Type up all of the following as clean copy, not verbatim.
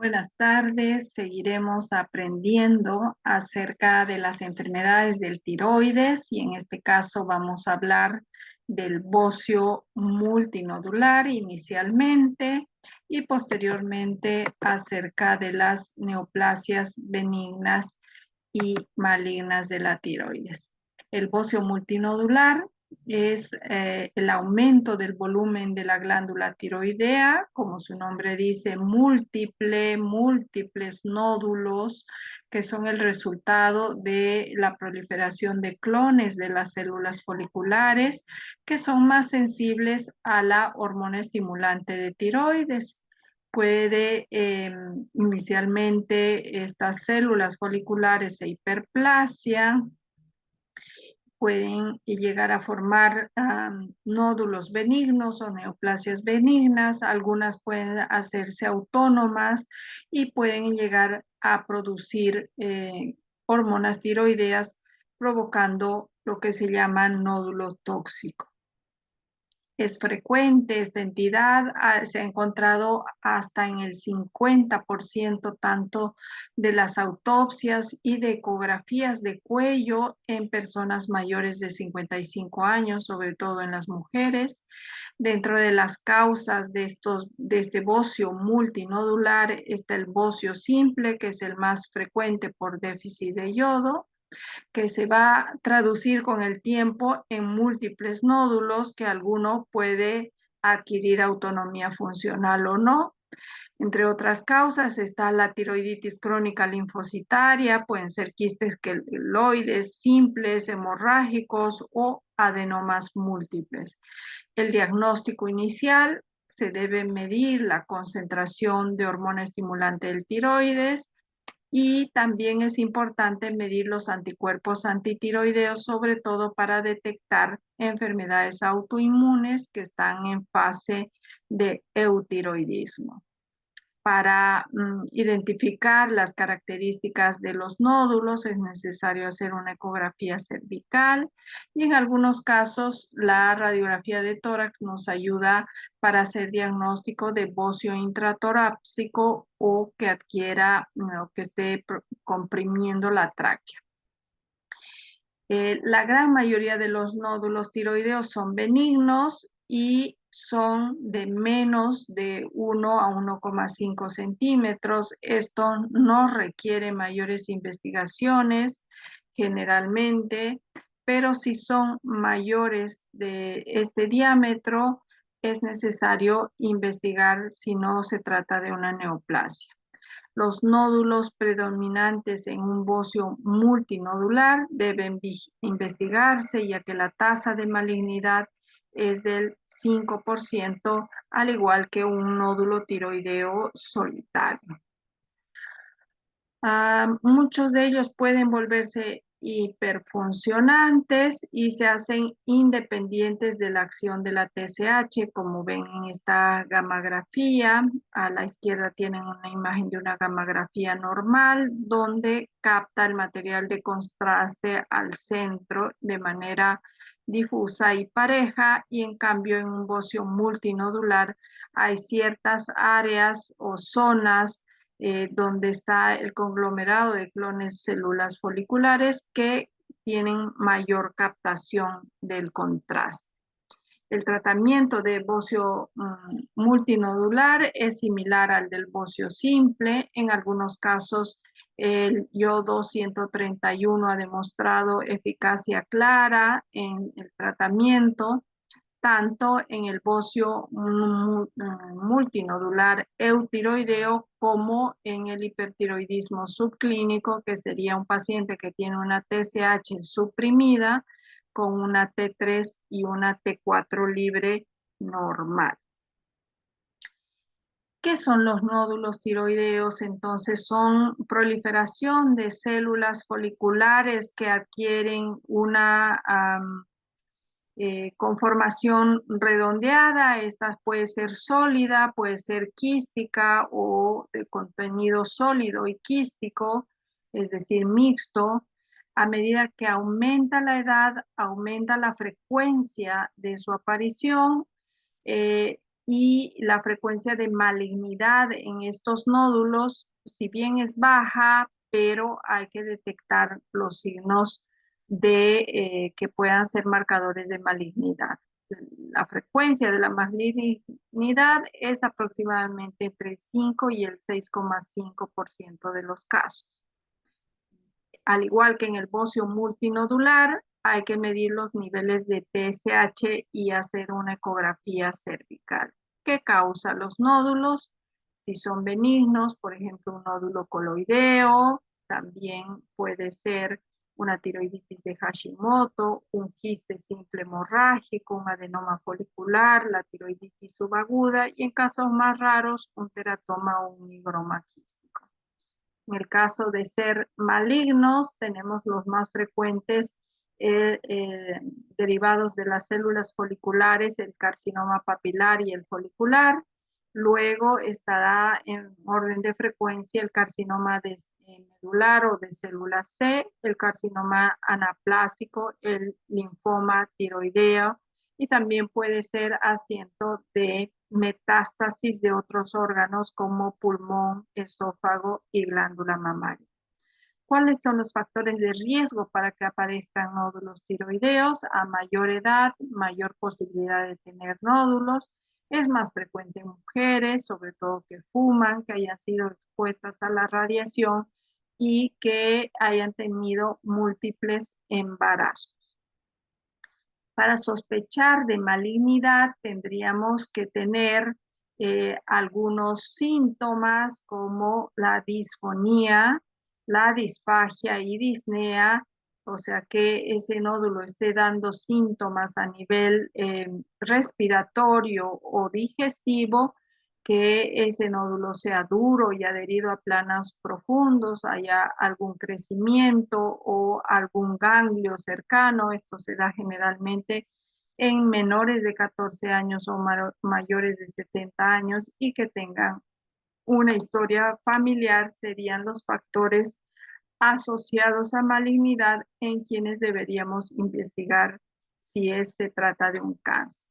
Buenas tardes, seguiremos aprendiendo acerca de las enfermedades del tiroides y en este caso vamos a hablar del bocio multinodular inicialmente y posteriormente acerca de las neoplasias benignas y malignas de la tiroides. El bocio multinodular es el aumento del volumen de la glándula tiroidea, como su nombre dice, múltiples nódulos que son el resultado de la proliferación de clones de las células foliculares que son más sensibles a la hormona estimulante de tiroides. Puede inicialmente estas células foliculares se hiperplasian, pueden llegar a formar nódulos benignos o neoplasias benignas, algunas pueden hacerse autónomas y pueden llegar a producir hormonas tiroideas provocando lo que se llama nódulo tóxico. Es frecuente esta entidad, se ha encontrado hasta en el 50% tanto de las autopsias y de ecografías de cuello en personas mayores de 55 años, sobre todo en las mujeres. Dentro de las causas de este bocio multinodular está el bocio simple, que es el más frecuente por déficit de yodo, que se va a traducir con el tiempo en múltiples nódulos que alguno puede adquirir autonomía funcional o no. Entre otras causas está la tiroiditis crónica linfocitaria, pueden ser quistes queloides simples, hemorrágicos o adenomas múltiples. El diagnóstico inicial se debe medir la concentración de hormona estimulante del tiroides, y también es importante medir los anticuerpos antitiroideos, sobre todo para detectar enfermedades autoinmunes que están en fase de eutiroidismo. Para identificar las características de los nódulos es necesario hacer una ecografía cervical y en algunos casos la radiografía de tórax nos ayuda para hacer diagnóstico de bocio intratorácico o que adquiera o que esté comprimiendo la tráquea. La gran mayoría de los nódulos tiroideos son benignos y son de menos de 1 a 1,5 centímetros. Esto no requiere mayores investigaciones generalmente, pero si son mayores de este diámetro, es necesario investigar si no se trata de una neoplasia. Los nódulos predominantes en un bocio multinodular deben investigarse, ya que la tasa de malignidad es del 5%, al igual que un nódulo tiroideo solitario. Muchos de ellos pueden volverse hiperfuncionantes y se hacen independientes de la acción de la TSH, como ven en esta gammagrafía. A la izquierda tienen una imagen de una gammagrafía normal, donde capta el material de contraste al centro de manera difusa y pareja, y en cambio en un bocio multinodular hay ciertas áreas o zonas donde está el conglomerado de clones células foliculares que tienen mayor captación del contraste. El tratamiento de bocio multinodular es similar al del bocio simple. En algunos casos, el yodo 131 ha demostrado eficacia clara en el tratamiento, tanto en el bocio multinodular eutiroideo como en el hipertiroidismo subclínico, que sería un paciente que tiene una TSH suprimida con una T3 y una T4 libre normal. ¿Qué son los nódulos tiroideos? Entonces son proliferación de células foliculares que adquieren una conformación redondeada. Esta puede ser sólida, puede ser quística o de contenido sólido y quístico, es decir, mixto. A medida que aumenta la edad, aumenta la frecuencia de su aparición, y la frecuencia de malignidad en estos nódulos, si bien es baja, pero hay que detectar los signos de que puedan ser marcadores de malignidad. La frecuencia de la malignidad es aproximadamente entre el 5 y el 6,5% de los casos. Al igual que en el bocio multinodular, hay que medir los niveles de TSH y hacer una ecografía cervical. ¿Qué causa los nódulos? Si son benignos, por ejemplo, un nódulo coloideo, también puede ser una tiroiditis de Hashimoto, un quiste simple hemorrágico, un adenoma folicular, la tiroiditis subaguda y en casos más raros, un teratoma o un higroma quístico. En el caso de ser malignos, tenemos los más frecuentes derivados de las células foliculares, el carcinoma papilar y el folicular. Luego estará en orden de frecuencia el carcinoma medular o de célula C, el carcinoma anaplásico, el linfoma tiroideo y también puede ser asiento de metástasis de otros órganos como pulmón, esófago y glándula mamaria. ¿Cuáles son los factores de riesgo para que aparezcan nódulos tiroideos? A mayor edad, mayor posibilidad de tener nódulos. Es más frecuente en mujeres, sobre todo que fuman, que hayan sido expuestas a la radiación y que hayan tenido múltiples embarazos. Para sospechar de malignidad tendríamos que tener algunos síntomas como la disfonía, la disfagia y disnea, o sea que ese nódulo esté dando síntomas a nivel respiratorio o digestivo, que ese nódulo sea duro y adherido a planos profundos, haya algún crecimiento o algún ganglio cercano. Esto se da generalmente en menores de 14 años o mayores de 70 años y que tengan una historia familiar, serían los factores asociados a malignidad en quienes deberíamos investigar si se trata de un cáncer.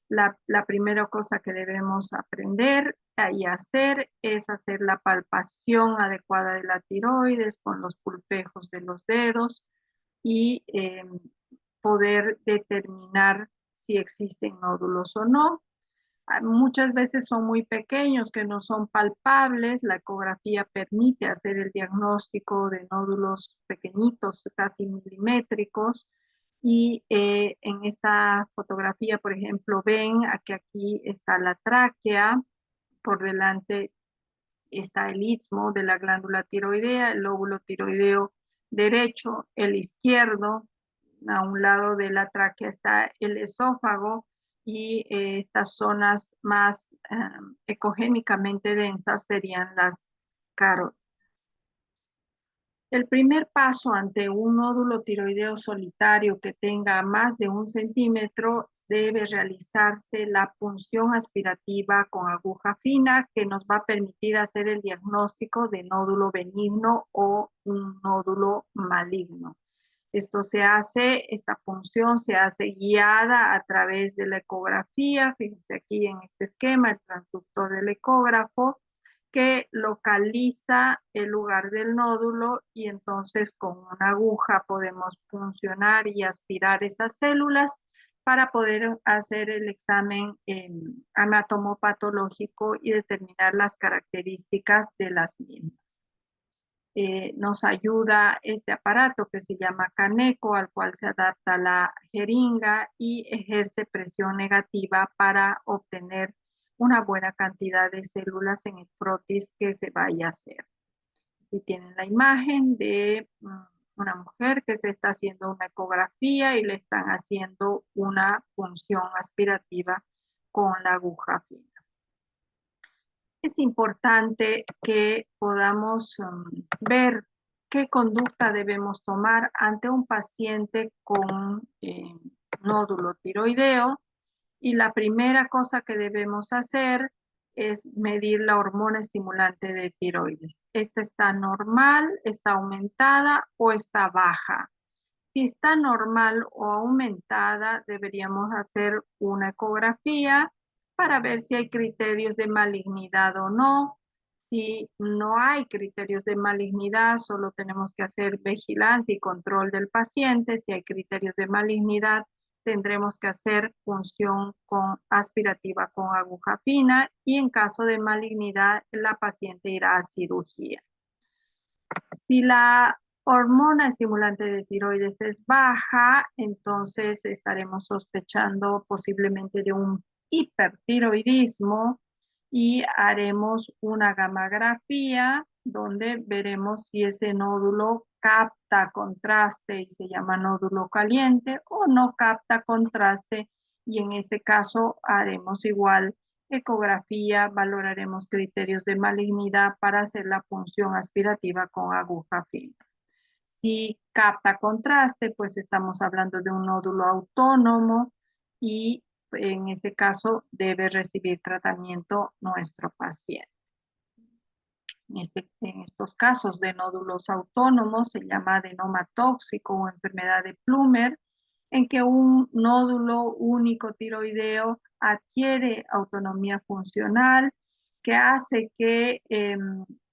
La primera cosa que debemos aprender y hacer es hacer la palpación adecuada de la tiroides con los pulpejos de los dedos y poder determinar si existen nódulos o no. Muchas veces son muy pequeños que no son palpables. La ecografía permite hacer el diagnóstico de nódulos pequeñitos, casi milimétricos. Y en esta fotografía, por ejemplo, ven que aquí está la tráquea, por delante está el istmo de la glándula tiroidea, el lóbulo tiroideo derecho, el izquierdo, a un lado de la tráquea está el esófago y estas zonas más ecogénicamente densas serían las carótidas. El primer paso ante un nódulo tiroideo solitario que tenga más de 1 centímetro debe realizarse la punción aspirativa con aguja fina que nos va a permitir hacer el diagnóstico de nódulo benigno o un nódulo maligno. Esta punción se hace guiada a través de la ecografía. Fíjense aquí en este esquema, el transductor del ecógrafo que localiza el lugar del nódulo y entonces con una aguja podemos puncionar y aspirar esas células para poder hacer el examen anatomopatológico y determinar las características de las mismas. Nos ayuda este aparato que se llama Caneco, al cual se adapta la jeringa y ejerce presión negativa para obtener una buena cantidad de células en el prótesis que se vaya a hacer. Aquí tienen la imagen de una mujer que se está haciendo una ecografía y le están haciendo una punción aspirativa con la aguja fina. Es importante que podamos ver qué conducta debemos tomar ante un paciente con nódulo tiroideo. Y la primera cosa que debemos hacer es medir la hormona estimulante de tiroides. ¿Esta está normal, está aumentada o está baja? Si está normal o aumentada, deberíamos hacer una ecografía para ver si hay criterios de malignidad o no. Si no hay criterios de malignidad, solo tenemos que hacer vigilancia y control del paciente. Si hay criterios de malignidad, tendremos que hacer punción aspirativa con aguja fina y en caso de malignidad, la paciente irá a cirugía. Si la hormona estimulante de tiroides es baja, entonces estaremos sospechando posiblemente de un hipertiroidismo y haremos una gammagrafía donde veremos si ese nódulo capta contraste y se llama nódulo caliente o no capta contraste y en ese caso haremos igual ecografía, valoraremos criterios de malignidad para hacer la punción aspirativa con aguja fina. Si capta contraste, pues estamos hablando de un nódulo autónomo y en ese caso debe recibir tratamiento nuestro paciente. En estos casos de nódulos autónomos se llama adenoma tóxico o enfermedad de Plummer, en que un nódulo único tiroideo adquiere autonomía funcional que hace que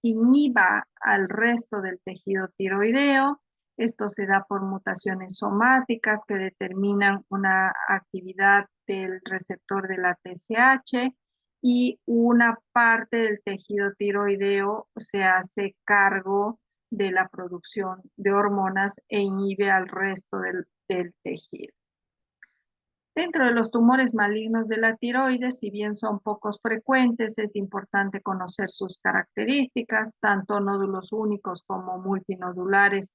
inhiba al resto del tejido tiroideo. Esto se da por mutaciones somáticas que determinan una actividad del receptor de la TSH y una parte del tejido tiroideo se hace cargo de la producción de hormonas e inhibe al resto del tejido. Dentro de los tumores malignos de la tiroides, si bien son pocos frecuentes, es importante conocer sus características. Tanto nódulos únicos como multinodulares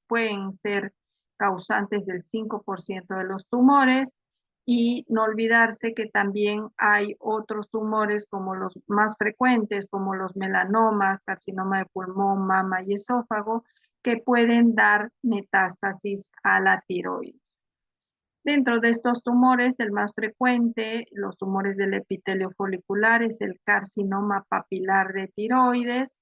pueden ser causantes del 5% de los tumores. Y no olvidarse que también hay otros tumores como los más frecuentes, como los melanomas, carcinoma de pulmón, mama y esófago, que pueden dar metástasis a la tiroides. Dentro de estos tumores, el más frecuente, los tumores del epitelio folicular, es el carcinoma papilar de tiroides,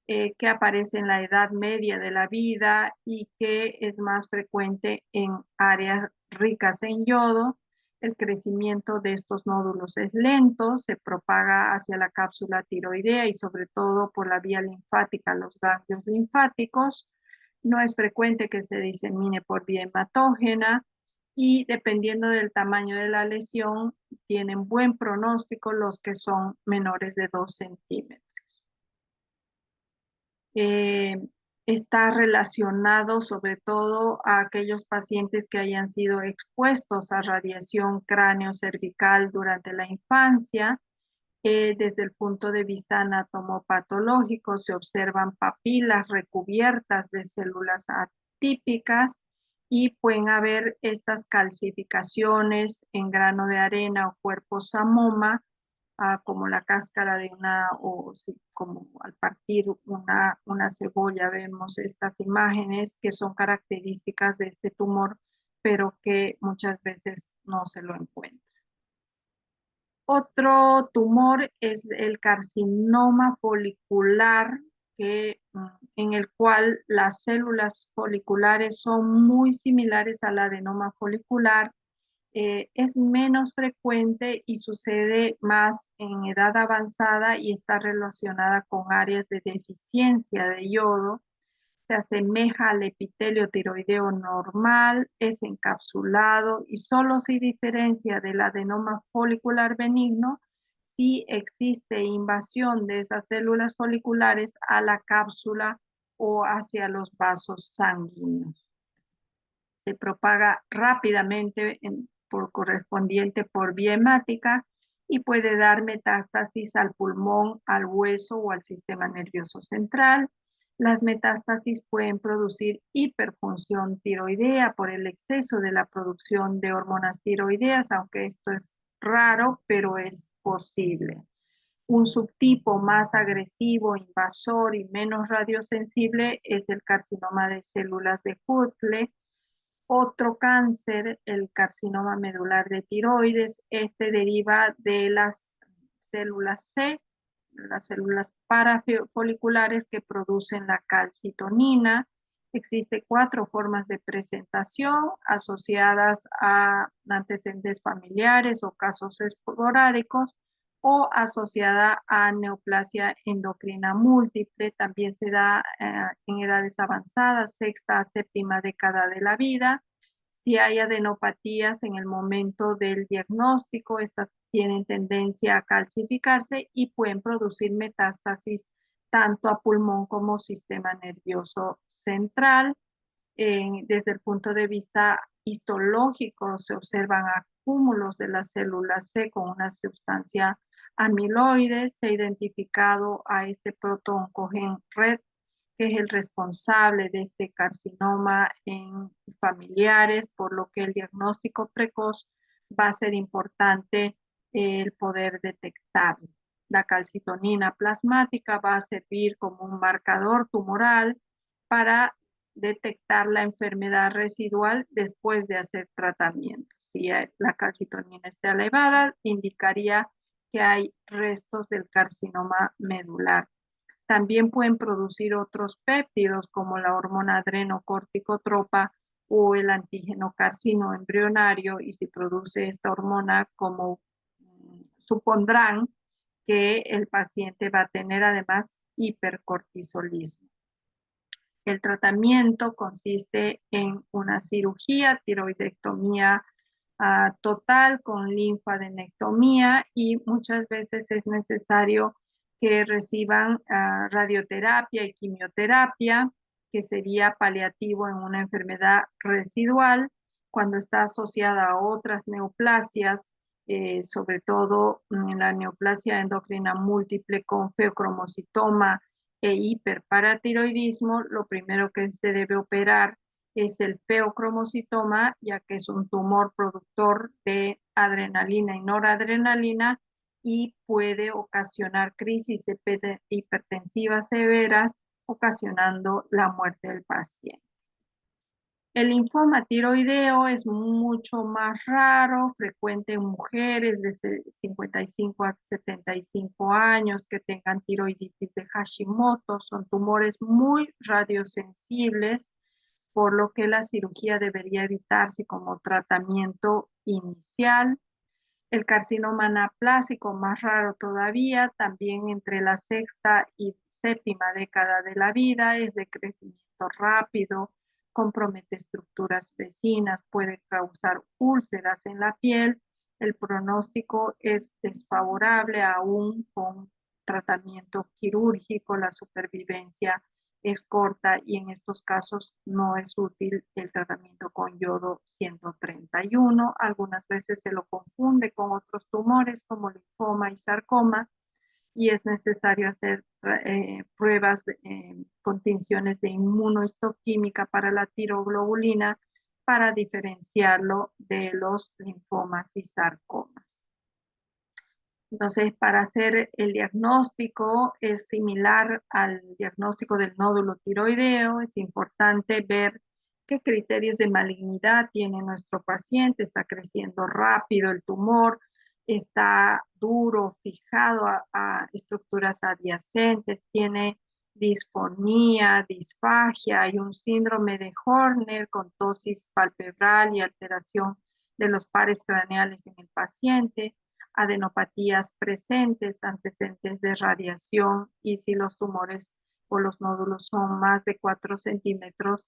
que aparece en la edad media de la vida y que es más frecuente en áreas ricas en yodo. El crecimiento de estos nódulos es lento, se propaga hacia la cápsula tiroidea y sobre todo por la vía linfática, los ganglios linfáticos. No es frecuente que se disemine por vía hematógena y dependiendo del tamaño de la lesión, tienen buen pronóstico los que son menores de 2 centímetros. Está relacionado sobre todo a aquellos pacientes que hayan sido expuestos a radiación cráneo-cervical durante la infancia. Desde el punto de vista anatomopatológico, se observan papilas recubiertas de células atípicas y pueden haber estas calcificaciones en grano de arena o cuerpo samoma, como la cáscara de como al partir una cebolla, vemos estas imágenes que son características de este tumor, pero que muchas veces no se lo encuentra. Otro tumor es el carcinoma folicular, en el cual las células foliculares son muy similares al adenoma folicular. Es menos frecuente y sucede más en edad avanzada y está relacionada con áreas de deficiencia de yodo. Se asemeja al epitelio tiroideo normal, es encapsulado y solo se diferencia del adenoma folicular benigno si existe invasión de esas células foliculares a la cápsula o hacia los vasos sanguíneos. Se propaga rápidamente correspondiente por vía hemática y puede dar metástasis al pulmón, al hueso o al sistema nervioso central. Las metástasis pueden producir hiperfunción tiroidea por el exceso de la producción de hormonas tiroideas, aunque esto es raro, pero es posible. Un subtipo más agresivo, invasor y menos radiosensible es el carcinoma de células de Huxley. Otro cáncer, el carcinoma medular de tiroides, este deriva de las células C, las células parafoliculares que producen la calcitonina Existen 4 formas de presentación asociadas a antecedentes familiares o casos esporádicos o asociada a neoplasia endocrina múltiple. También se da en edades avanzadas, sexta a séptima década de la vida. Si hay adenopatías en el momento del diagnóstico, estas tienen tendencia a calcificarse y pueden producir metástasis tanto a pulmón como sistema nervioso central. Desde el punto de vista histológico, se observan acúmulos de las células C con una sustancia amiloide. Se ha identificado a este protooncogen RET, que es el responsable de este carcinoma en familiares, por lo que el diagnóstico precoz va a ser importante el poder detectarlo. La calcitonina plasmática va a servir como un marcador tumoral para detectar la enfermedad residual después de hacer tratamiento. Si la calcitonina está elevada, indicaría que hay restos del carcinoma medular. También pueden producir otros péptidos como la hormona adrenocorticotropa o el antígeno carcino embrionario, y si produce esta hormona, como supondrán que el paciente va a tener además hipercortisolismo. El tratamiento consiste en una cirugía, tiroidectomía total con linfadenectomía, y muchas veces es necesario que reciban radioterapia y quimioterapia, que sería paliativo en una enfermedad residual cuando está asociada a otras neoplasias, sobre todo en la neoplasia endocrina múltiple con feocromocitoma e hiperparatiroidismo. Lo primero que se debe operar es el feocromocitoma, ya que es un tumor productor de adrenalina y noradrenalina y puede ocasionar crisis hipertensivas severas, ocasionando la muerte del paciente. El linfoma tiroideo es mucho más raro, frecuente en mujeres de 55 a 75 años que tengan tiroiditis de Hashimoto. Son tumores muy radiosensibles, por lo que la cirugía debería evitarse como tratamiento inicial. El carcinoma anaplásico, más raro todavía, también entre la sexta y séptima década de la vida, es de crecimiento rápido, compromete estructuras vecinas, puede causar úlceras en la piel. El pronóstico es desfavorable aún con tratamiento quirúrgico. La supervivencia es corta y en estos casos no es útil el tratamiento con yodo 131. Algunas veces se lo confunde con otros tumores como linfoma y sarcoma, y es necesario hacer pruebas con tinciones de inmunohistoquímica para la tiroglobulina para diferenciarlo de los linfomas y sarcomas. Entonces, para hacer el diagnóstico es similar al diagnóstico del nódulo tiroideo. Es importante ver qué criterios de malignidad tiene nuestro paciente. Está creciendo rápido el tumor, está duro, fijado a estructuras adyacentes, tiene disfonía, disfagia, hay un síndrome de Horner con tosis palpebral y alteración de los pares craneales en el paciente, adenopatías presentes, antecedentes de radiación, y si los tumores o los nódulos son más de 4 centímetros,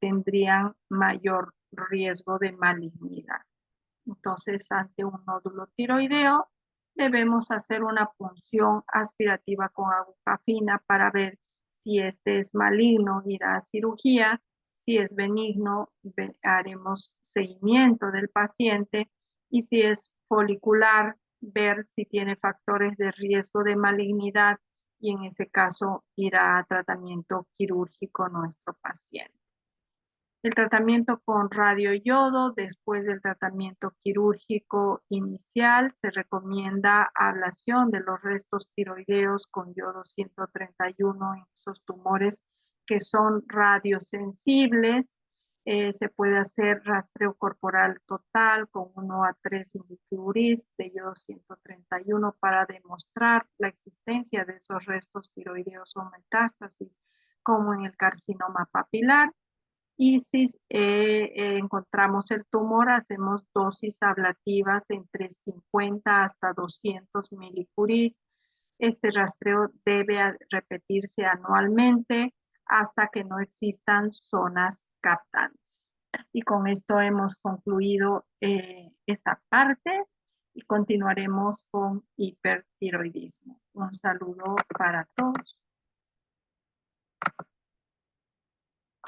tendrían mayor riesgo de malignidad. Entonces, ante un nódulo tiroideo, debemos hacer una punción aspirativa con aguja fina para ver si este es maligno, irá a cirugía. Si es benigno, haremos seguimiento del paciente, y si es folicular, ver si tiene factores de riesgo de malignidad, y en ese caso irá a tratamiento quirúrgico nuestro paciente. El tratamiento con radioyodo después del tratamiento quirúrgico inicial, se recomienda ablación de los restos tiroideos con yodo 131 en esos tumores que son radiosensibles. Se puede hacer rastreo corporal total con 1 a 3 milifluoris de yodo 131 para demostrar la existencia de esos restos tiroideos o metástasis como en el carcinoma papilar. Y si encontramos el tumor, hacemos dosis ablativas entre 50 hasta 200 milicurís. Este rastreo debe repetirse anualmente hasta que no existan zonas captantes. Y con esto hemos concluido esta parte y continuaremos con hipertiroidismo. Un saludo para todos.